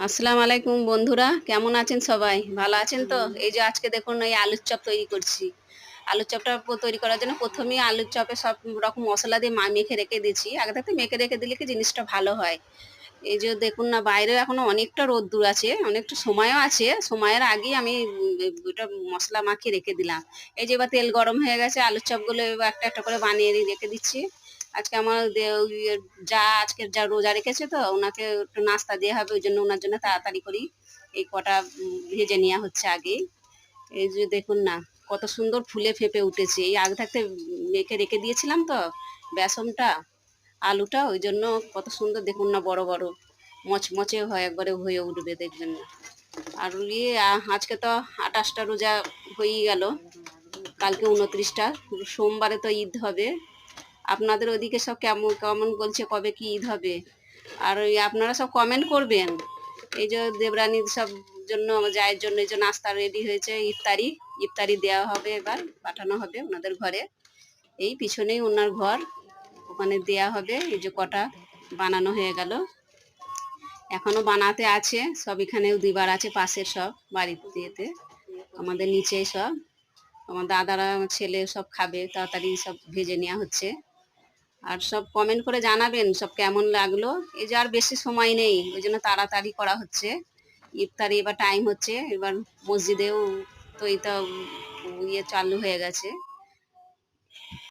আসসালামু আলাইকুম বন্ধুরা, কেমন আছেন সবাই? ভালো আছেন তো? এই যে আজকে দেখুন এই আলুর চপ তৈরি করছি। আলুর চপটা তৈরি করার জন্য ১ম এই আলুর চপে সব রকম মসলা দিয়ে মেখে রেখে দিয়েছি। আগে থাকতে মেখে রেখে দিলে কি জিনিসটা ভালো হয়। এই যে দেখুন না, বাইরেও এখনো অনেকটা রোদ্দুর আছে, অনেকটা সময়ও আছে। সময়ের আগেই আমি ওইটা মসলা মাখিয়ে রেখে দিলাম। এই যে এবার তেল গরম হয়ে গেছে, আলুর চপগুলো এবার একটা, একটা করে বানিয়ে রেখে দিচ্ছি। আজকে আমার আজকে যা রোজা রেখেছে তো উনাকে একটু নাস্তা দেয়া হবে, ওইজন্য উনার জন্য তাড়াতাড়ি করেই এই কটা ভেজে নেওয়া হচ্ছে আগেই। এই যে দেখুন না, কত সুন্দর ফুলে ফেঁপে উঠেছে। এই আগে থাকতে মেখে রেখে দিয়েছিলাম তো বেসনটা, আলুটা, ওইজন্য কত সুন্দর দেখুন না, বড় বড় মচমচে একবারে হয়ে উঠবে দেখবেন না। আর আজকে তো ২৮টা রোজা হয়েই গেল, কালকে ২৯টা, সোমবারে তো ঈদ হবে। আপনাদের ওদিকে সব কেমন কেমন বলছে, কবে কি ঈদ হবে? আর ওই আপনারা সব কমেন্ট করবেন। এই যে দেবরানীর সব জন্য, আমার জায়ের জন্য এই যে নাস্তা রেডি হয়েছে, ইফতারি ইফতারি দেওয়া হবে, এবার পাঠানো হবে ওনাদের ঘরে। এই পিছনেই ওনার ঘর, ওখানে দেয়া হবে। এই যে কটা বানানো হয়ে গেল, এখনো বানাতে আছে সব, এখানেও দিবার আছে, পাশের সব বাড়িতে আমাদের নিচেই সব আমার দাদারা, আমার ছেলে সব খাবে, তাড়াতাড়ি সব ভেজে নেওয়া হচ্ছে। আর সব কমেন্ট করে জানাবেন সব কেমন লাগলো। এই যে আর বেশি সময় নেই, ওই জন্য তাড়াতাড়ি করা হচ্ছে। ইফতারি এবার টাইম হচ্ছে, এবার মসজিদেও তো এটা চালু হয়ে গেছে।